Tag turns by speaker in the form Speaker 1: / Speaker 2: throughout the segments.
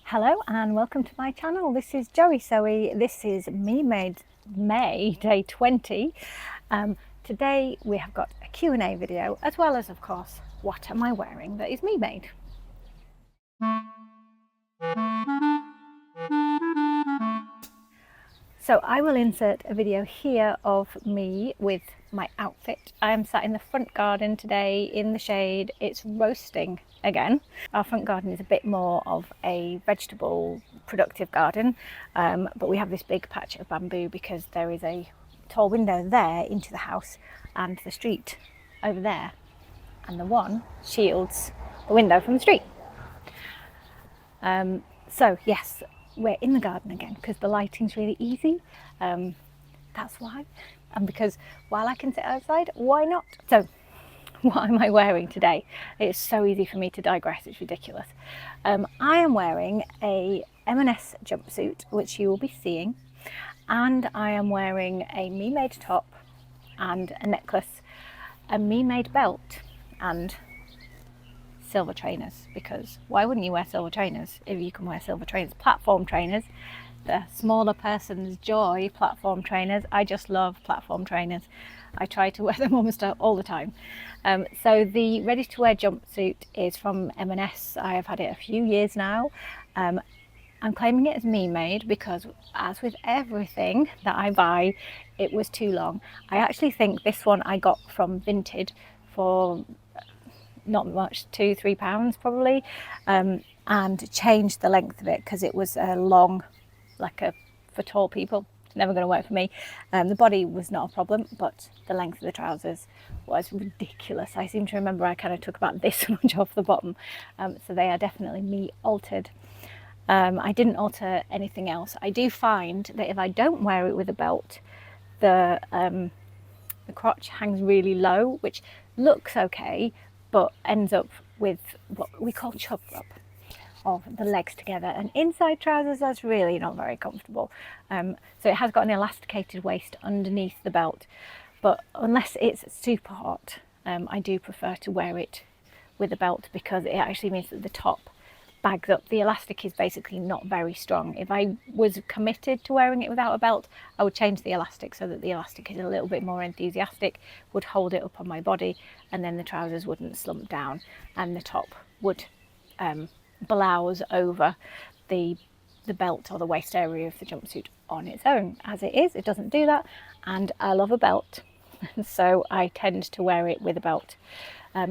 Speaker 1: Hello and welcome to my channel. This is Joey Soey. This is Me Made May Day 20. Today we have got a Q&A video as well as, of course, what am I wearing that is me made. So I will insert a video here of me with my outfit. I am sat in the front garden today in the shade. It's roasting again. Our front garden is a bit more of a vegetable productive garden, but we have this big patch of bamboo because there is a tall window there into the house and the street over there, and the one shields the window from the street. So yes, we're in the garden again because the lighting's really easy. That's why. And because while I can sit outside, why not? So what am I wearing today? It's so easy for me to digress, it's ridiculous. I am wearing a M&S jumpsuit, which you will be seeing, and I am wearing a Me Made top and a necklace, a Me Made belt, and silver trainers, because why wouldn't you wear silver trainers if you can wear silver trainers? Platform trainers, the smaller person's joy platform trainers. I just love platform trainers. I try to wear them almost all the time. So the ready to wear jumpsuit is from M&S. I have had it a few years now. I'm claiming it as me made because, as with everything that I buy, it was too long. I actually think this one I got from Vinted for not much, £2-3 probably, and changed the length of it because it was long, for tall people. It's never going to work for me. The body was not a problem, but the length of the trousers was ridiculous. I seem to remember I kind of took about this much off the bottom, so they are definitely me altered. I didn't alter anything else. I do find that if I don't wear it with a belt, the crotch hangs really low, which looks okay, but ends up with what we call chub rub of the legs together, and inside trousers that's really not very comfortable. So it has got an elasticated waist underneath the belt, but unless it's super hot, I do prefer to wear it with a belt because it actually means that the top bags up. The elastic is basically not very strong. If I was committed to wearing it without a belt, I would change the elastic so that the elastic is a little bit more enthusiastic, would hold it up on my body, and then the trousers wouldn't slump down and the top would blouse over the belt or the waist area of the jumpsuit on its own. As it is, it doesn't do that, and I love a belt, so I tend to wear it with a belt.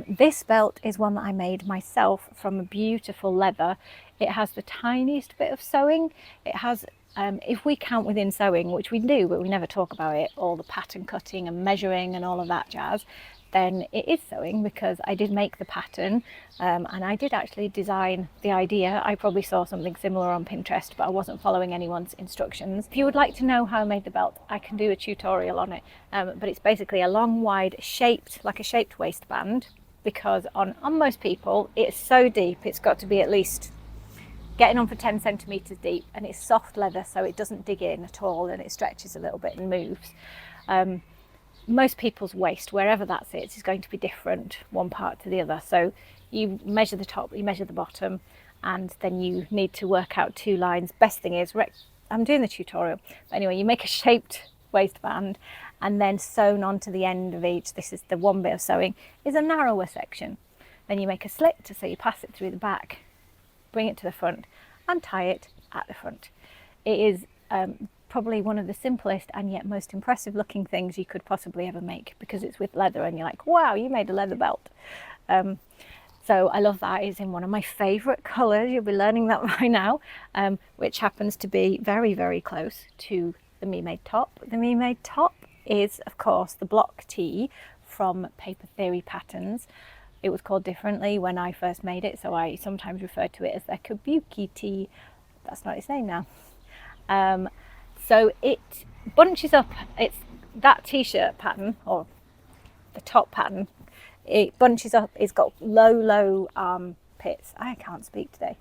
Speaker 1: This belt is one that I made myself from a beautiful leather. It has the tiniest bit of sewing. It has, if we count within sewing, which we do, but we never talk about it, all the pattern cutting and measuring and all of that jazz, then it is sewing because I did make the pattern, and I did actually design the idea. I probably saw something similar on Pinterest, but I wasn't following anyone's instructions. If you would like to know how I made the belt, I can do a tutorial on it, but it's basically a long, wide, shaped waistband, because on most people it's so deep it's got to be at least getting on for 10 centimeters deep, and it's soft leather so it doesn't dig in at all and it stretches a little bit and moves. Most people's waist, wherever that sits, is going to be different one part to the other. So you measure the top, you measure the bottom, and then you need to work out two lines. Best thing is, I'm doing the tutorial, but anyway, you make a shaped waistband, and then sewn onto the end of each, this is the one bit of sewing, is a narrower section. Then you make a slit, so you pass it through the back, bring it to the front, and tie it at the front. It is probably one of the simplest and yet most impressive looking things you could possibly ever make, because it's with leather and you're like, wow, you made a leather belt. So I love that. It's in one of my favourite colours. You'll be learning that by now, which happens to be very, very close to the Me Made top. The Me Made top is, of course, the block tee from Paper Theory Patterns. It was called differently when I first made it, so I sometimes refer to it as the Kabuki tee. That's not its name now. So it bunches up, it's that t-shirt pattern, or the top pattern, it bunches up, it's got low armpits. I can't speak today.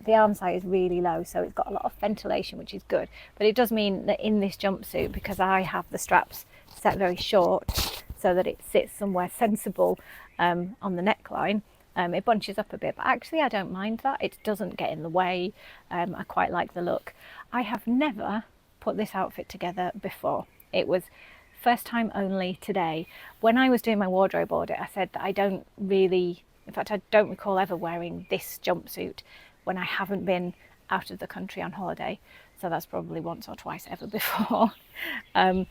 Speaker 1: The arm side is really low, so it's got a lot of ventilation, which is good. But it does mean that in this jumpsuit, because I have the straps set very short so that it sits somewhere sensible on the neckline, It bunches up a bit, but actually I don't mind that. It doesn't get in the way. I quite like the look. I have never put this outfit together before. It was first time only today. When I was doing my wardrobe audit, I said that I don't really, in fact, I don't recall ever wearing this jumpsuit when I haven't been out of the country on holiday. So that's probably once or twice ever before. And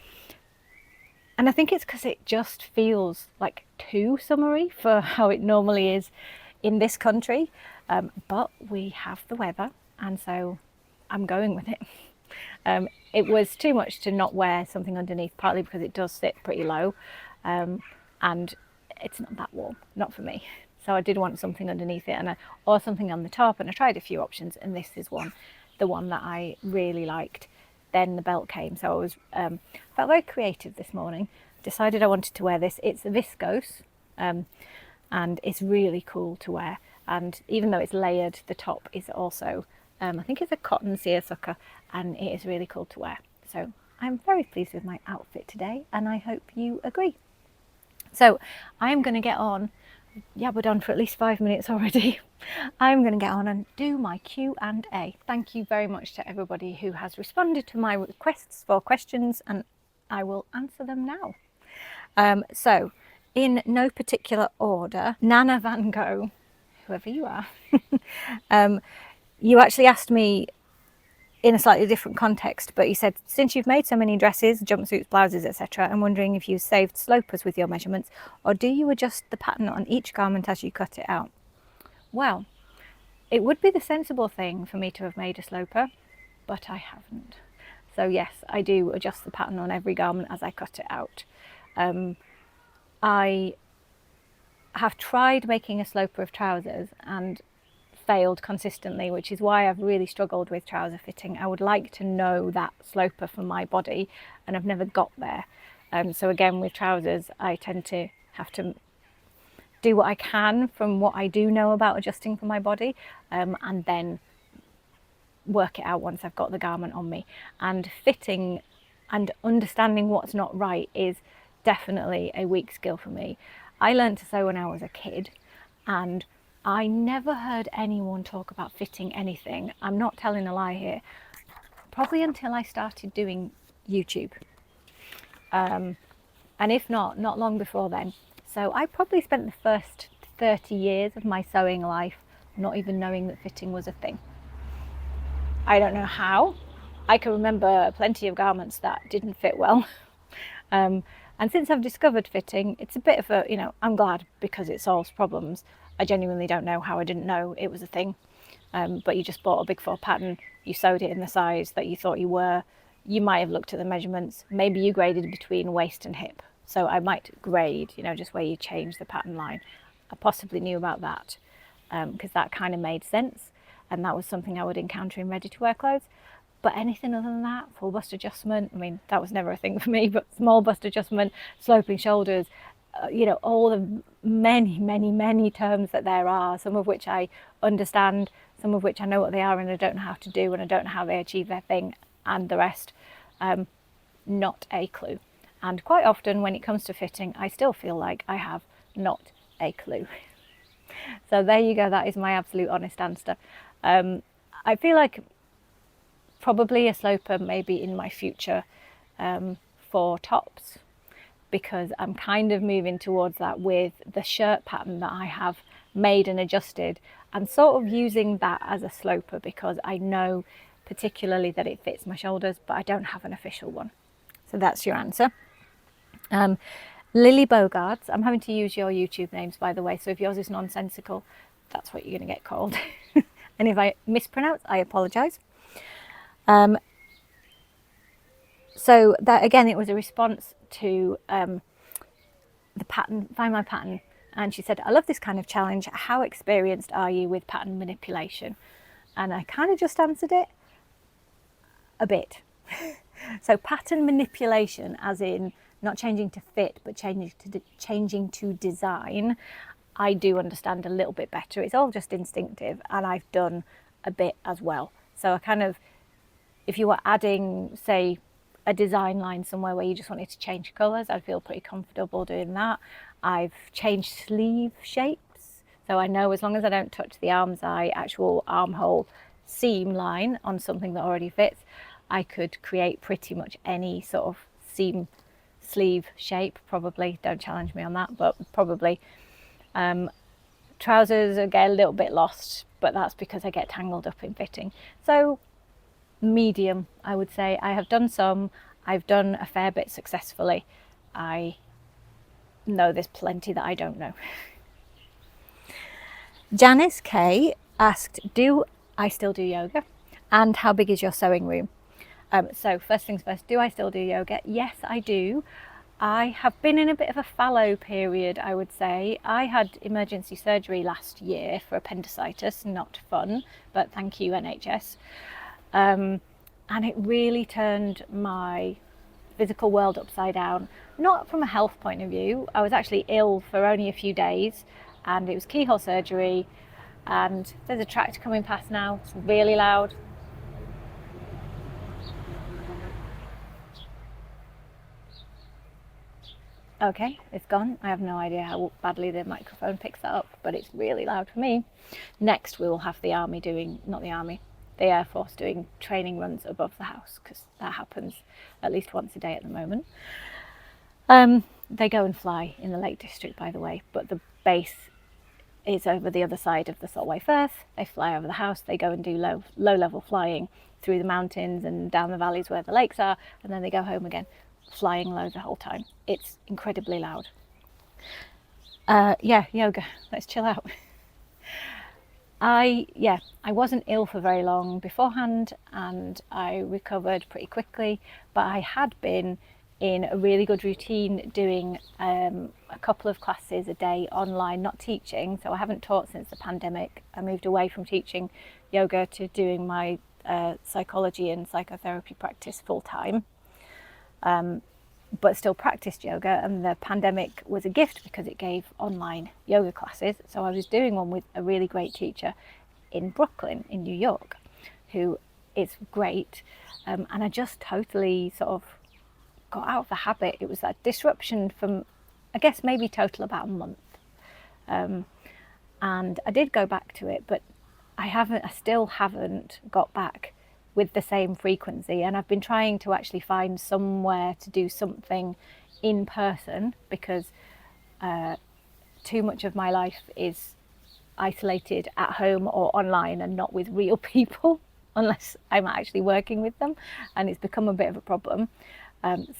Speaker 1: I think it's because it just feels like too summery for how it normally is in this country. But we have the weather, and so I'm going with it. It was too much to not wear something underneath, partly because it does sit pretty low, and it's not that warm, not for me. So I did want something underneath it, or something on the top, and I tried a few options, and this is the one that I really liked. Then the belt came, so I was felt very creative this morning. Decided I wanted to wear this. It's viscose, and it's really cool to wear. And even though it's layered, the top is also, I think it's a cotton seersucker, and it is really cool to wear. So I'm very pleased with my outfit today, and I hope you agree. So I'm going to get on. Yabbered on for at least 5 minutes already. I'm going to get on and do my Q&A. Thank you very much to everybody who has responded to my requests for questions, and I will answer them now. So, in no particular order, Nana Van Gogh, whoever you are, you actually asked me in a slightly different context, but you said, since you've made so many dresses, jumpsuits, blouses, etc., I'm wondering if you saved slopers with your measurements, or do you adjust the pattern on each garment as you cut it out? Well, it would be the sensible thing for me to have made a sloper, but I haven't. So yes, I do adjust the pattern on every garment as I cut it out. I have tried making a sloper of trousers and failed consistently, which is why I've really struggled with trouser fitting. I would like to know that sloper for my body, and I've never got there. So again, with trousers, I tend to have to do what I can from what I do know about adjusting for my body, and then work it out once I've got the garment on me. And fitting and understanding what's not right is definitely a weak skill for me. I learned to sew when I was a kid, and I never heard anyone talk about fitting anything. I'm not telling a lie here. Probably until I started doing YouTube. And if not long before then. So I probably spent the first 30 years of my sewing life not even knowing that fitting was a thing. I don't know how. I can remember plenty of garments that didn't fit well. And since I've discovered fitting, it's a bit of a, I'm glad because it solves problems. I genuinely don't know how I didn't know it was a thing. But you just bought a Big 4 pattern, you sewed it in the size that you thought you were. You might have looked at the measurements. Maybe you graded between waist and hip. So I might grade, just where you change the pattern line. I possibly knew about that because that kind of made sense. And that was something I would encounter in ready-to-wear clothes. But anything other than that, full bust adjustment, that was never a thing for me, but small bust adjustment, sloping shoulders, all the many terms that there are, some of which I understand, some of which I know what they are and I don't know how to do, and I don't know how they achieve their thing, and the rest, not a clue. And quite often when it comes to fitting, I still feel like I have not a clue. So there you go, that is my absolute honest answer. I feel like probably a sloper maybe in my future for tops, because I'm kind of moving towards that with the shirt pattern that I have made and adjusted. I'm sort of using that as a sloper because I know particularly that it fits my shoulders, but I don't have an official one. So that's your answer. Lily Bogarts, I'm having to use your YouTube names, by the way, so if yours is nonsensical, that's what you're going to get called. And if I mispronounce, I apologise. So that, again, it was a response to the pattern, find my pattern. And she said, I love this kind of challenge. How experienced are you with pattern manipulation? And I kind of just answered it a bit. So pattern manipulation, as in not changing to fit, but changing to design, I do understand a little bit better. It's all just instinctive, and I've done a bit as well. So I kind of, if you were adding, say, a design line somewhere where you just wanted to change colours, I'd feel pretty comfortable doing that. I've changed sleeve shapes. So I know as long as I don't touch the actual armhole seam line on something that already fits, I could create pretty much any sort of seam sleeve shape, probably. Don't challenge me on that, but probably. Trousers get a little bit lost, but that's because I get tangled up in fitting. So medium, I would say. I have done some, I've done a fair bit successfully. I know there's plenty that I don't know. Janice K asked, do I still do yoga? And how big is your sewing room? So first things first, do I still do yoga? Yes, I do. I have been in a bit of a fallow period, I would say. I had emergency surgery last year for appendicitis, not fun, but thank you NHS. And it really turned my physical world upside down. Not from a health point of view. I was actually ill for only a few days and it was keyhole surgery, and there's a tractor coming past now, it's really loud. Okay, it's gone. I have no idea how badly the microphone picks that up, but it's really loud for me. Next, we will have the Air Force doing training runs above the house, because that happens at least once a day at the moment. They go and fly in the Lake District, by the way, but the base is over the other side of the Solway Firth. They fly over the house, they go and do low level flying through the mountains and down the valleys where the lakes are, and then they go home again, flying low the whole time. It's incredibly loud. Yeah, yoga, let's chill out. I wasn't ill for very long beforehand and I recovered pretty quickly, but I had been in a really good routine doing a couple of classes a day online, not teaching. So I haven't taught since the pandemic. I moved away from teaching yoga to doing my psychology and psychotherapy practice full time, but still practiced yoga, and the pandemic was a gift because it gave online yoga classes. So I was doing one with a really great teacher in Brooklyn in New York who is great, and I just totally sort of got out of the habit. It was that disruption from, I guess, maybe total about a month, and I did go back to it, but I still haven't got back with the same frequency, and I've been trying to actually find somewhere to do something in person, because too much of my life is isolated at home or online and not with real people unless I'm actually working with them, and it's become a bit of a problem.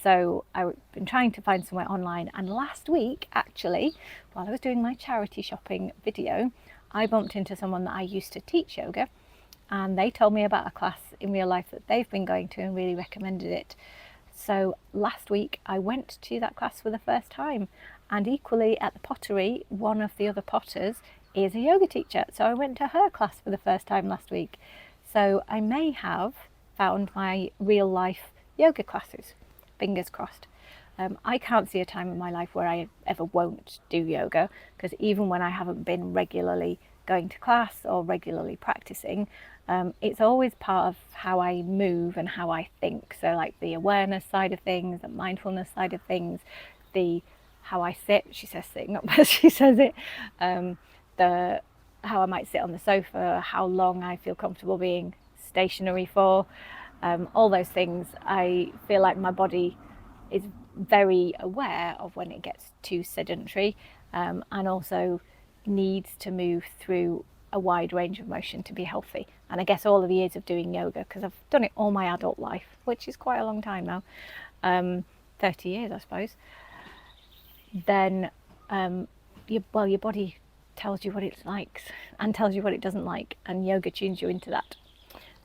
Speaker 1: So I've been trying to find somewhere online, and last week actually, while I was doing my charity shopping video, I bumped into someone that I used to teach yoga, and they told me about a class in real life that they've been going to and really recommended it. So last week I went to that class for the first time, and equally at the Pottery, one of the other potters is a yoga teacher, so I went to her class for the first time last week. So I may have found my real life yoga classes, fingers crossed. I can't see a time in my life where I ever won't do yoga, because even when I haven't been regularly going to class or regularly practicing, it's always part of how I move and how I think. So like the awareness side of things, the mindfulness side of things, the how I sit, she says sitting up as she says it, the how I might sit on the sofa, how long I feel comfortable being stationary for, all those things. I feel like my body is very aware of when it gets too sedentary, and also needs to move through a wide range of motion to be healthy. And I guess all of the years of doing yoga, because I've done it all my adult life, which is quite a long time now, 30 years I suppose, then your body tells you what it likes and tells you what it doesn't like, and yoga tunes you into that.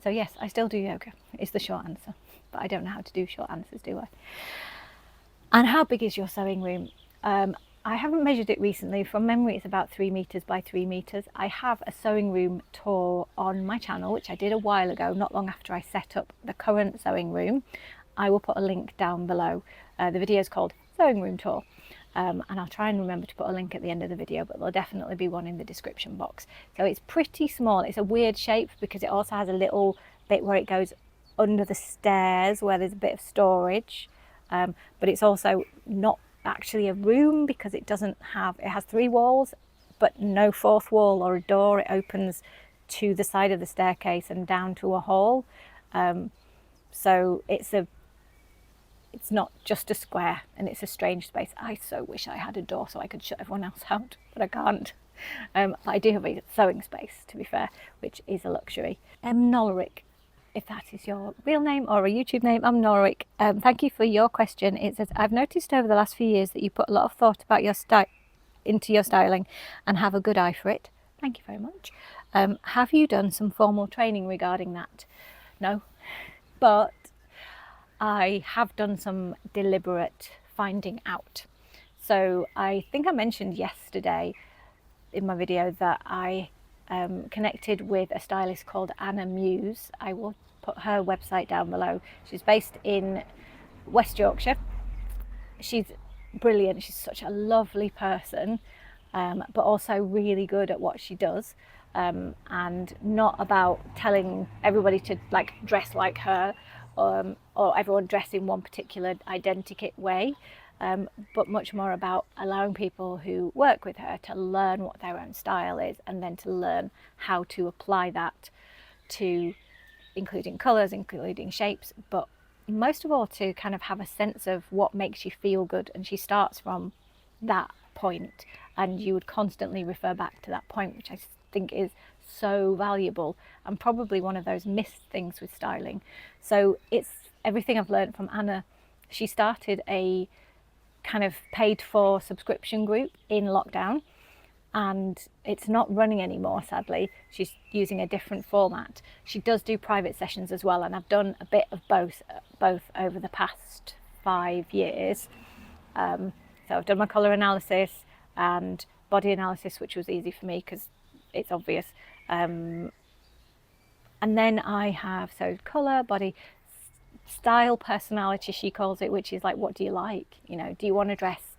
Speaker 1: So yes, I still do yoga, is the short answer, but I don't know how to do short answers, do I? And how big is your sewing room? I haven't measured it recently. From memory, it's about 3 meters by 3 meters. I have a sewing room tour on my channel, which I did a while ago, not long after I set up the current sewing room. I will put a link down below. The video is called Sewing Room Tour, and I'll try and remember to put a link at the end of the video, but there'll definitely be one in the description box. So it's pretty small. It's a weird shape because it also has a little bit where it goes under the stairs where there's a bit of storage, but it's also not actually a room because it has 3 walls, but no fourth wall or a door. It opens to the side of the staircase and down to a hall. So it's not just a square, and it's a strange space. I so wish I had a door so I could shut everyone else out, but I can't. But I do have a sewing space, to be fair, which is a luxury. Nolric, if that is your real name or a YouTube name, I'm Nolric. Thank you for your question. It says, I've noticed over the last few years that you put a lot of thought about into your styling and have a good eye for it. Thank you very much. Have you done some formal training regarding that? No, but I have done some deliberate finding out. So I think I mentioned yesterday in my video that I connected with a stylist called Anna Muse. I will put her website down below. She's based in West Yorkshire. She's brilliant. She's such a lovely person, but also really good at what she does, and not about telling everybody to like dress like her, or everyone dress in one particular identikit way, but much more about allowing people who work with her to learn what their own style is, and then to learn how to apply that to including colours, including shapes, but most of all to kind of have a sense of what makes you feel good. And she starts from that point, and you would constantly refer back to that point, which I think is so valuable and probably one of those missed things with styling. So it's everything I've learned from Anna. She started a kind of paid for subscription group in lockdown, and it's not running anymore, sadly. She's using a different format. She does do private sessions as well, and I've done a bit of both over the past 5 years. So I've done my colour analysis and body analysis, which was easy for me because it's obvious. And then I have colour, body, style, personality, she calls it, which is like, what do you like? You know, do you want to dress?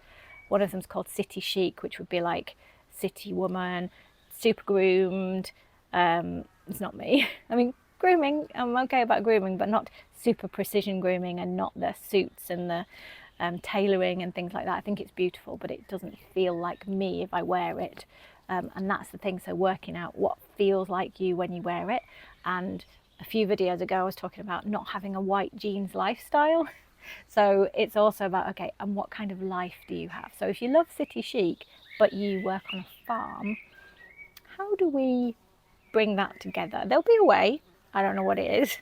Speaker 1: One of them's called city chic, which would be like city woman, super groomed. It's not me. I mean, grooming, I'm okay about grooming, but not super precision grooming, and not the suits and the tailoring and things like that. I think it's beautiful, but it doesn't feel like me if I wear it. And that's the thing. So working out what feels like you when you wear it. And a few videos ago I was talking about not having a white jeans lifestyle. So it's also about, okay, and what kind of life do you have? So if you love city chic but you work on a farm, how do we bring that together? There'll be a way, I don't know what it is,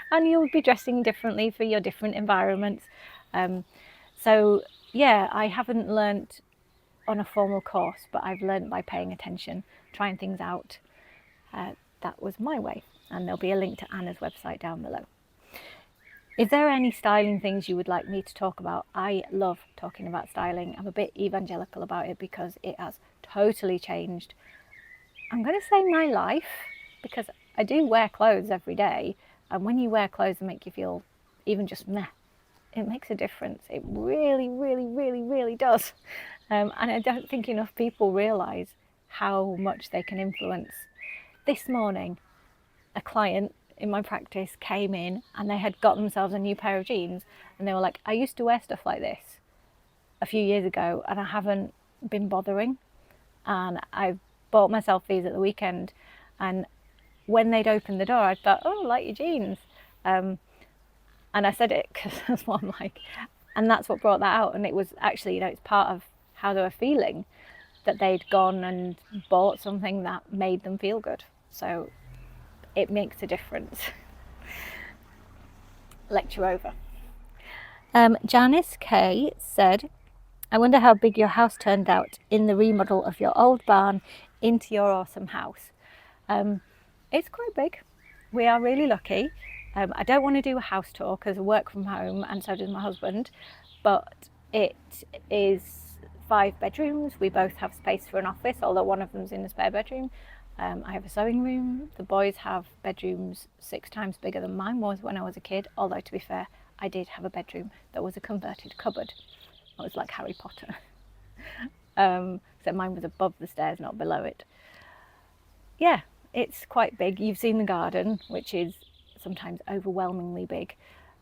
Speaker 1: and you'll be dressing differently for your different environments. So yeah, I haven't learnt on a formal course, but I've learnt by paying attention, trying things out. That was my way, and there'll be a link to Anna's website down below. Is there any styling things you would like me to talk about? I love talking about styling. I'm a bit evangelical about it because it has totally changed, I'm going to say, my life, because I do wear clothes every day, and when you wear clothes that make you feel even just meh, it makes a difference. It really, really, really, really does. And I don't think enough people realise how much they can influence. This morning, a client in my practice came in and they had got themselves a new pair of jeans, and they were like, I used to wear stuff like this a few years ago and I haven't been bothering, and I bought myself these at the weekend. And when they'd opened the door, I thought, oh, I like your jeans. And I said it because that's what I'm like, and that's what brought that out. And it was actually, you know, it's part of how they were feeling, that they'd gone and bought something that made them feel good. So it makes a difference. Lecture over. Janice K said, I wonder how big your house turned out in the remodel of your old barn into your awesome house. It's quite big. We are really lucky. I don't want to do a house tour because I work from home, and so does my husband, but it is 5 bedrooms. We both have space for an office, although one of them's in the spare bedroom. I have a sewing room. The boys have bedrooms 6 times bigger than mine was when I was a kid, although to be fair, I did have a bedroom that was a converted cupboard. It was like Harry Potter. So mine was above the stairs, not below it. Yeah, it's quite big. You've seen the garden, which is sometimes overwhelmingly big.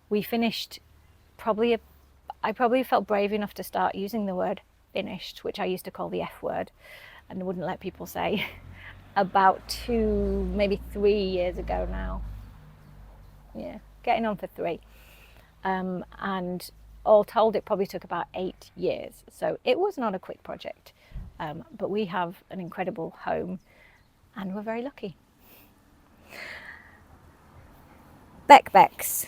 Speaker 1: We finished I probably felt brave enough to start using the word finished, which I used to call the F word. and wouldn't let people say, about 2, maybe 3 years ago now. Yeah, getting on for 3. And all told, it probably took about 8 years. So it was not a quick project, but we have an incredible home and we're very lucky. Beck's.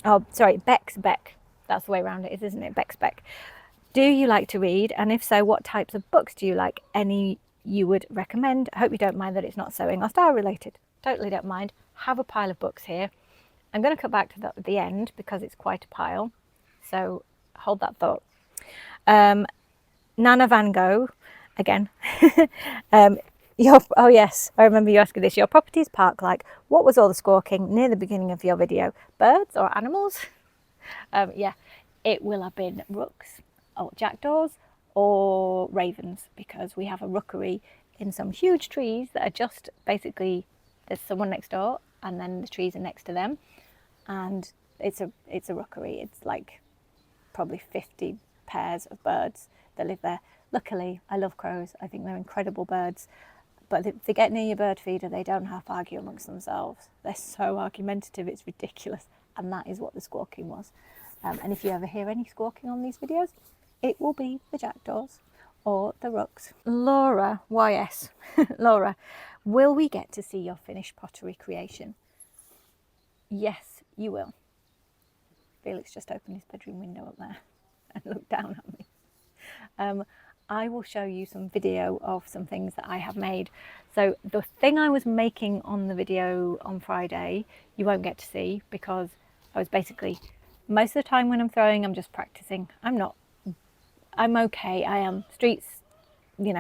Speaker 1: That's the way around it is, isn't it? Beck. Do you like to read? And if so, what types of books do you like? Any you would recommend? I hope you don't mind that it's not sewing or style related. Totally don't mind. Have a pile of books here. I'm going to cut back to that at the end because it's quite a pile. So hold that thought. Nana Van Gogh, again. Oh yes, I remember you asking this. Your property's park-like. What was all the squawking near the beginning of your video? Birds or animals? Yeah, it will have been rooks or jackdaws or ravens, because we have a rookery in some huge trees that are just basically, there's someone next door and then the trees are next to them, and it's a rookery. It's like probably 50 pairs of birds that live there. Luckily, I love crows. I think they're incredible birds. But if they get near your bird feeder, they don't half argue amongst themselves. They're so argumentative, it's ridiculous. And that is what the squawking was. And if you ever hear any squawking on these videos, it will be the jackdaws or the rooks. Laura, YS, Laura, will we get to see your finished pottery creation? Yes, you will. Felix just opened his bedroom window up there and looked down at me. I will show you some video of some things that I have made. So the thing I was making on the video on Friday, you won't get to see, because I was basically, most of the time when I'm throwing, I'm just practicing. I'm okay. I am streets,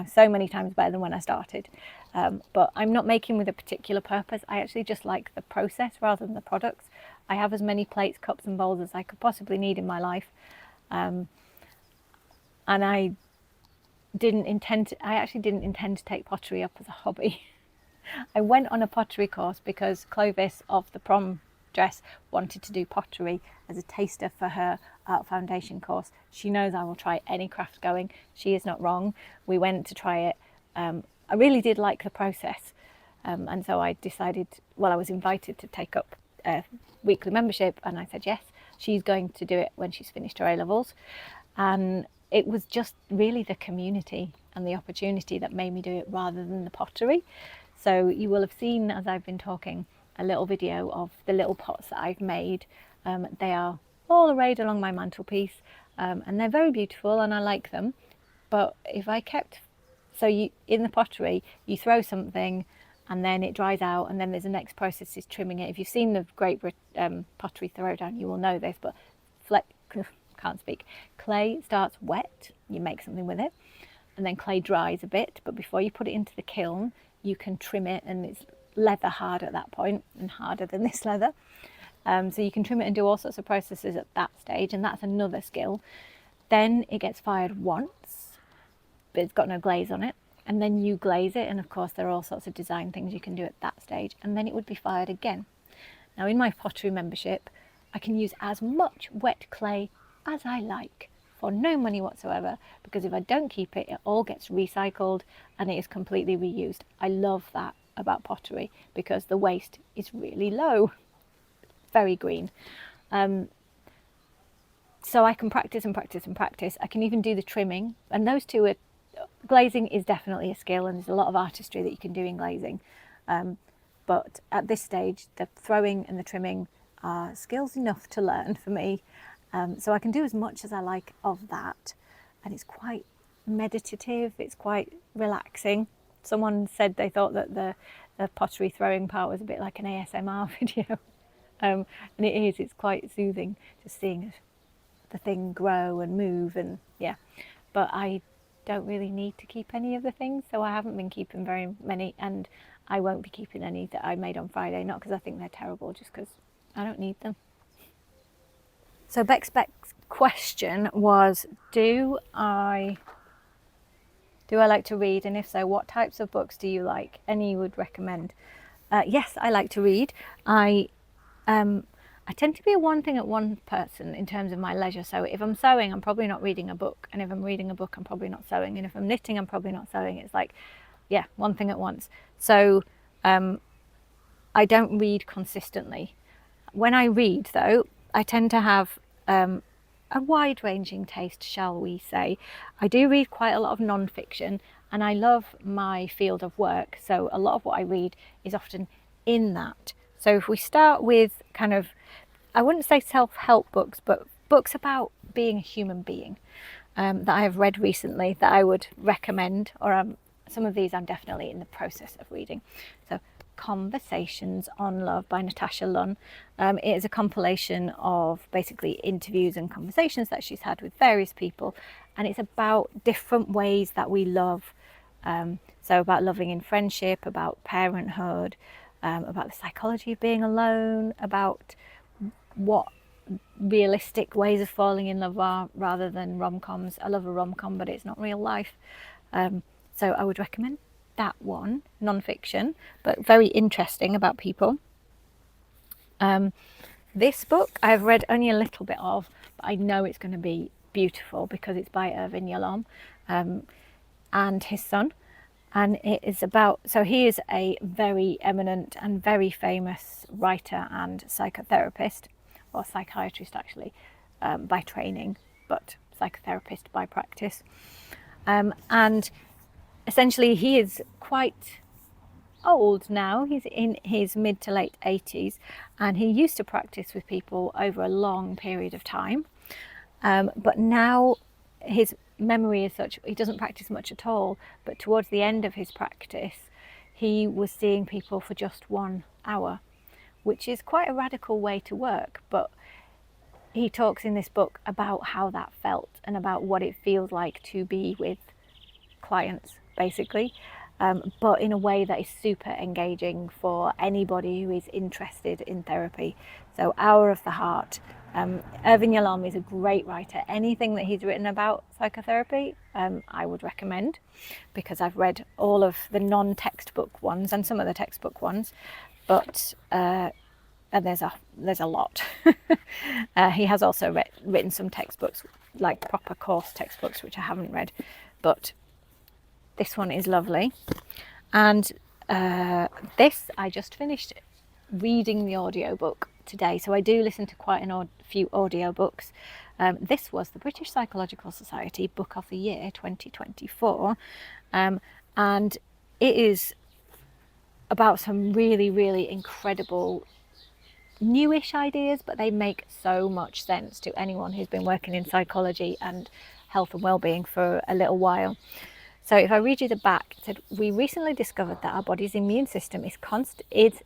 Speaker 1: so many times better than when I started. But I'm not making with a particular purpose. I actually just like the process rather than the products. I have as many plates, cups and bowls as I could possibly need in my life. And I actually didn't intend to take pottery up as a hobby. I went on a pottery course because Clovis of the prom dress wanted to do pottery as a taster for her art foundation course. She knows I will try any craft going. She is not wrong. We went to try it. I really did like the process. And so I decided, I was invited to take up a weekly membership, and I said yes. She's going to do it when she's finished her A-levels. And it was just really the community and the opportunity that made me do it rather than the pottery. So you will have seen, as I've been talking, a little video of the little pots that I've made. They are all arrayed along my mantelpiece, and they're very beautiful and I like them. But if I kept, in the pottery, you throw something and then it dries out, and then there's the next process is trimming it. If you've seen the Great Pottery Throwdown, you will know this, but clay starts wet, you make something with it, and then clay dries a bit, but before you put it into the kiln, you can trim it, and it's leather hard at that point, and harder than this leather. So you can trim it and do all sorts of processes at that stage, and that's another skill. Then it gets fired once, but it's got no glaze on it, and then you glaze it, and of course there are all sorts of design things you can do at that stage, and then it would be fired again. Now in my pottery membership, I can use as much wet clay as I like for no money whatsoever, because if I don't keep it, it all gets recycled and it is completely reused. I love that about pottery because the waste is really low, very green. So I can practice and practice and practice. I can even do the trimming, and those two are, glazing is definitely a skill, and there's a lot of artistry that you can do in glazing. But at this stage, the throwing and the trimming are skills enough to learn for me. So I can do as much as I like of that, and it's quite meditative, it's quite relaxing. Someone said they thought that the pottery throwing part was a bit like an ASMR video, and it is, it's quite soothing just seeing the thing grow and move, and yeah. But I don't really need to keep any of the things, so I haven't been keeping very many, and I won't be keeping any that I made on Friday, not because I think they're terrible, just because I don't need them. So Beck's question was, do I like to read, and if so, what types of books do you like? Any you would recommend? Yes, I like to read. I tend to be a one thing at one person in terms of my leisure. So if I'm sewing, I'm probably not reading a book, and if I'm reading a book, I'm probably not sewing, and if I'm knitting, I'm probably not sewing. It's like yeah, one thing at once. So I don't read consistently. When I read, though, I tend to have a wide-ranging taste, shall we say. I do read quite a lot of non-fiction, and I love my field of work, so a lot of what I read is often in that. So if we start with kind of, I wouldn't say self-help books, but books about being a human being that I have read recently that I would recommend, or some of these I'm definitely in the process of reading. So Conversations on Love by Natasha Lunn. It is a compilation of basically interviews and conversations that she's had with various people, and it's about different ways that we love. So about loving in friendship, about parenthood, about the psychology of being alone, about what realistic ways of falling in love are rather than rom-coms. I love a rom-com, but it's not real life. So I would recommend that one, non-fiction, but very interesting about people. This book I've read only a little bit of, but I know it's going to be beautiful because it's by Irvin Yalom and his son. And it is about, so he is a very eminent and very famous writer and psychotherapist, or psychiatrist actually, by training, but psychotherapist by practice. And essentially he is quite old now. He's in his mid to late 80s, and he used to practice with people over a long period of time. But now his memory is such, he doesn't practice much at all, but towards the end of his practice he was seeing people for just 1 hour, which is quite a radical way to work. But he talks in this book about how that felt and about what it feels like to be with clients, basically, but in a way that is super engaging for anybody who is interested in therapy. So Hour of the Heart. Irvin Yalom is a great writer. Anything that he's written about psychotherapy, I would recommend, because I've read all of the non-textbook ones and some of the textbook ones, but and there's a lot. He has also written some textbooks, like proper course textbooks, which I haven't read, but this one is lovely. And this, I just finished reading the audiobook today, so I do listen to quite a few audiobooks. This was the British Psychological Society Book of the Year 2024, and it is about some really, really incredible newish ideas, but they make so much sense to anyone who's been working in psychology and health and well-being for a little while. So if I read you the back, it said, we recently discovered that our body's immune system is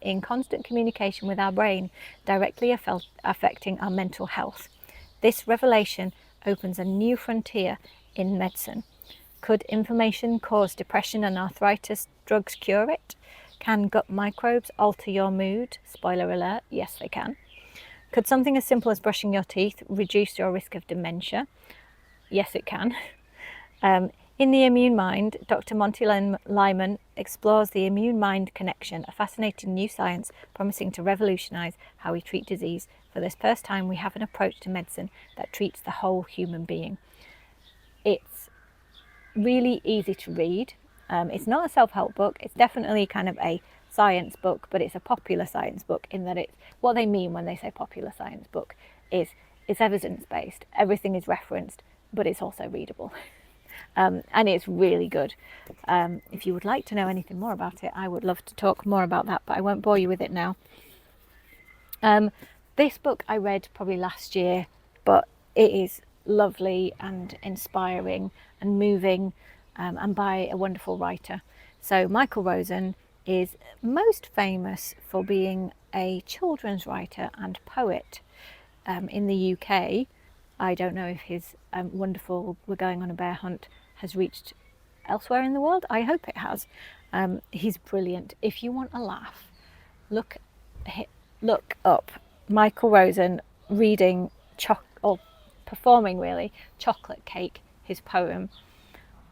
Speaker 1: in constant communication with our brain, directly affecting our mental health. This revelation opens a new frontier in medicine. Could inflammation cause depression and arthritis? Drugs cure it? Can gut microbes alter your mood? Spoiler alert, yes they can. Could something as simple as brushing your teeth reduce your risk of dementia? Yes it can. In The Immune Mind, Dr. Monty Lyman explores the immune-mind connection, a fascinating new science promising to revolutionise how we treat disease. For the first time, we have an approach to medicine that treats the whole human being. It's really easy to read. It's not a self-help book. It's definitely kind of a science book, but it's a popular science book in that it's, what they mean when they say popular science book is it's evidence-based. Everything is referenced, but it's also readable. And it's really good. If you would like to know anything more about it, I would love to talk more about that, but I won't bore you with it now. This book I read probably last year, but it is lovely and inspiring and moving, and by a wonderful writer. So Michael Rosen is most famous for being a children's writer and poet in the UK. I don't know if his wonderful We're Going on a Bear Hunt has reached elsewhere in the world. I hope it has. He's brilliant. If you want a laugh, look up Michael Rosen reading or performing really Chocolate Cake, his poem,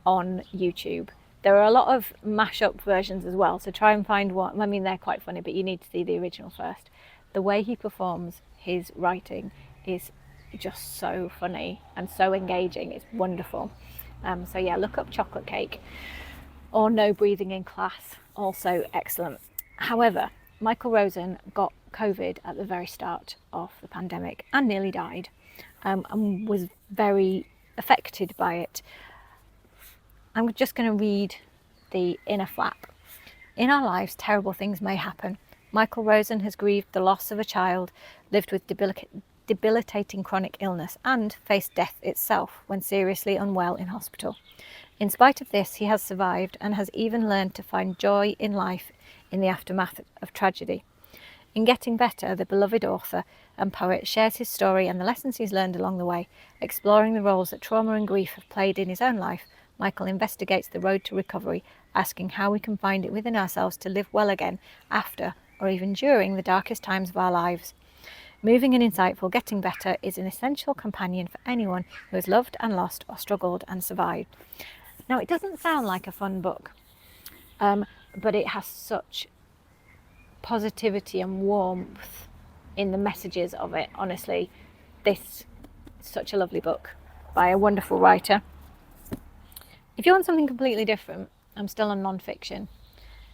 Speaker 1: on YouTube. There are a lot of mash-up versions as well, so try and find one. I mean, they're quite funny, but you need to see the original first. The way he performs his writing is just so funny and so engaging. It's wonderful. So yeah, look up Chocolate Cake. or no breathing in class, also excellent. However, Michael Rosen got COVID at the very start of the pandemic and nearly died, and was very affected by it. I'm just going to read the inner flap. In our lives, terrible things may happen. Michael Rosen has grieved the loss of a child, lived with debilitating chronic illness, and faced death itself when seriously unwell in hospital. In spite of this, he has survived and has even learned to find joy in life in the aftermath of tragedy. In Getting Better, the beloved author and poet shares his story and the lessons he's learned along the way. Exploring the roles that trauma and grief have played in his own life, Michael investigates the road to recovery, asking how we can find it within ourselves to live well again after or even during the darkest times of our lives. Moving and insightful, Getting Better is an essential companion for anyone who has loved and lost or struggled and survived. Now, it doesn't sound like a fun book, but it has such positivity and warmth in the messages of it. Honestly, this is such a lovely book by a wonderful writer. If you want something completely different, I'm still on non-fiction.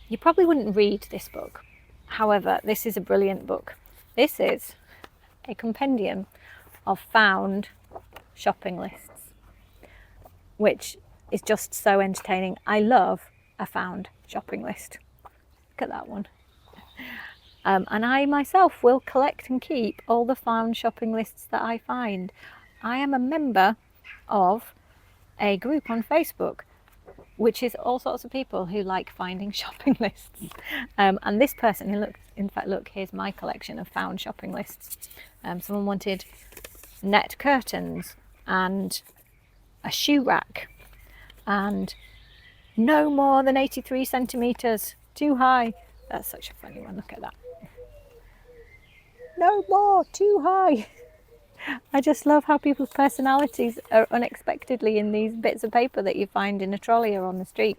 Speaker 1: You probably wouldn't read this book. However, this is a brilliant book. This is a compendium of found shopping lists, which is just so entertaining. I love a found shopping list. Look at that one. And I myself will collect and keep all the found shopping lists that I find. I am a member of a group on Facebook, which is all sorts of people who like finding shopping lists. And this person, look, here's my collection of found shopping lists. Someone wanted net curtains and a shoe rack and no more than 83 centimetres, too high. That's such a funny one, look at that. No more, too high. I just love how people's personalities are unexpectedly in these bits of paper that you find in a trolley or on the street.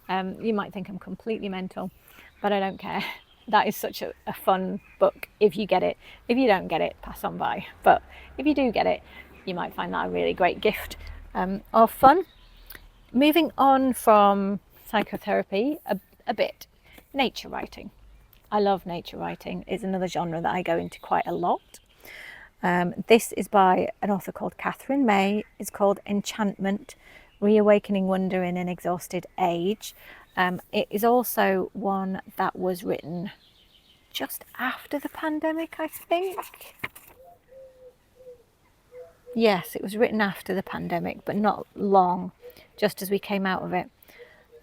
Speaker 1: You might think I'm completely mental, but I don't care. That is such a fun book if you get it. If you don't get it, pass on by. But if you do get it, you might find that a really great gift or fun. Moving on from psychotherapy a bit, nature writing. I love nature writing. It's another genre that I go into quite a lot. This is by an author called Catherine May. It's called Enchantment, Reawakening Wonder in an Exhausted Age. It is also one that was written just after the pandemic, I think. Yes, it was written after the pandemic, but not long, just as we came out of it.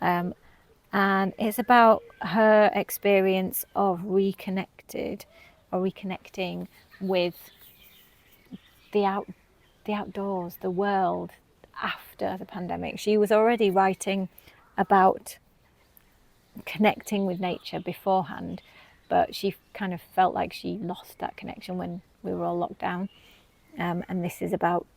Speaker 1: And it's about her experience of reconnecting with the outdoors, the world after the pandemic. She was already writing about connecting with nature beforehand, but she kind of felt like she lost that connection when we were all locked down. And this is about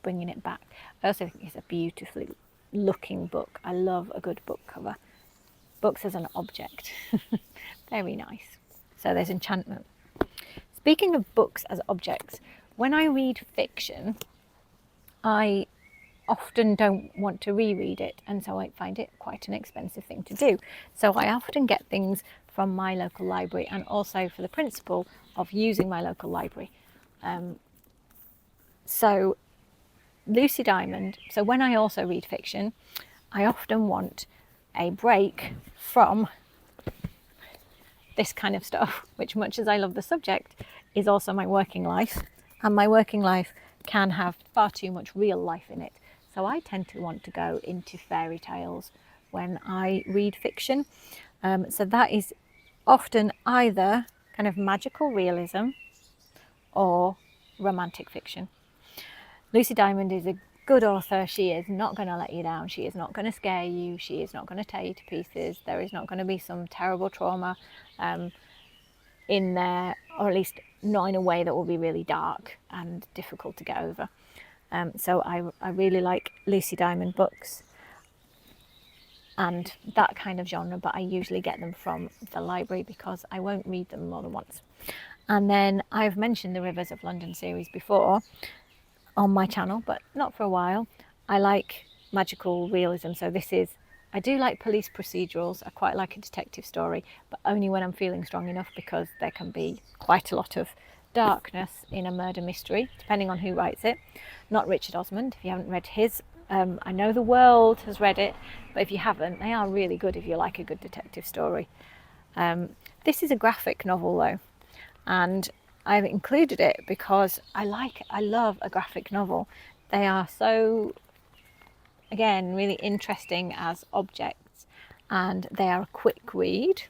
Speaker 1: bringing it back. I also think it's a beautifully looking book. I love a good book cover. Books as an object. Very nice. So there's Enchantment. Speaking of books as objects, when I read fiction, I often don't want to reread it, and so I find it quite an expensive thing to do. So I often get things from my local library, and also for the principle of using my local library. So Lucy Diamond, so when I also read fiction, I often want a break from this kind of stuff, which, much as I love the subject, is also my working life, and my working life can have far too much real life in it. So I tend to want to go into fairy tales when I read fiction. So that is often either kind of magical realism or romantic fiction. Lucy Diamond is a good author. She is not going to let you down. She is not going to scare you. She is not going to tear you to pieces. There is not going to be some terrible trauma in there, or at least not in a way that will be really dark and difficult to get over. So I really like Lucy Diamond books and that kind of genre, but I usually get them from the library because I won't read them more than once. And then I've mentioned the Rivers of London series before on my channel, but not for a while. I like magical realism, so this is I do like police procedurals. I quite like a detective story, but only when I'm feeling strong enough, because there can be quite a lot of darkness in a murder mystery, depending on who writes it. Not Richard Osmond, if you haven't read his. I know the world has read it, but if you haven't, they are really good if you like a good detective story. This is a graphic novel though, and I've included it because I love a graphic novel. They are so, again, really interesting as objects, and they are a quick read.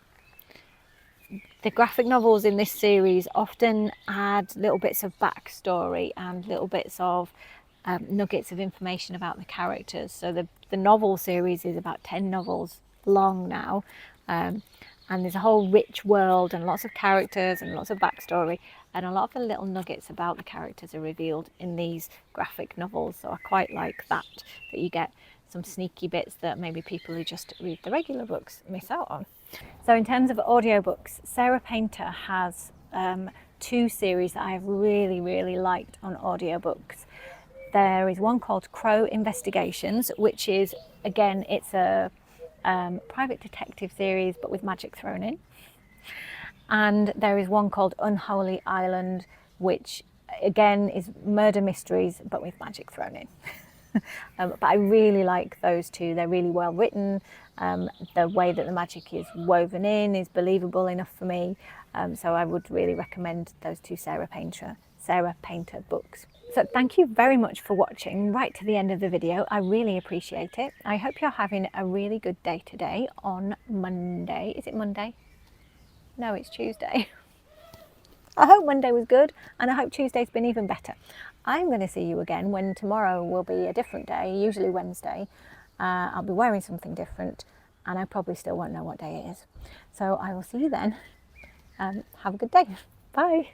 Speaker 1: The graphic novels in this series often add little bits of backstory and little bits of nuggets of information about the characters. So the novel series is about 10 novels long now, and there's a whole rich world and lots of characters and lots of backstory, and a lot of the little nuggets about the characters are revealed in these graphic novels. So I quite like that you get some sneaky bits that maybe people who just read the regular books miss out on. So in terms of audiobooks, Sarah Painter has 2 series that I have really liked on audiobooks. There is one called Crow Investigations, which is, again, it's a private detective series but with magic thrown in. And there is one called Unholy Island, which again is murder mysteries but with magic thrown in. But I really like those 2. They're really well written. The way that the magic is woven in is believable enough for me. So I would really recommend those 2 Sarah Painter books. So thank you very much for watching right to the end of the video. I really appreciate it. I hope you're having a really good day today on Monday. Is it Monday? No, it's Tuesday. I hope Monday was good, and I hope Tuesday's been even better. I'm going to see you again when tomorrow will be a different day, usually Wednesday. I'll be wearing something different, and I probably still won't know what day it is. So I will see you then. Have a good day. Bye.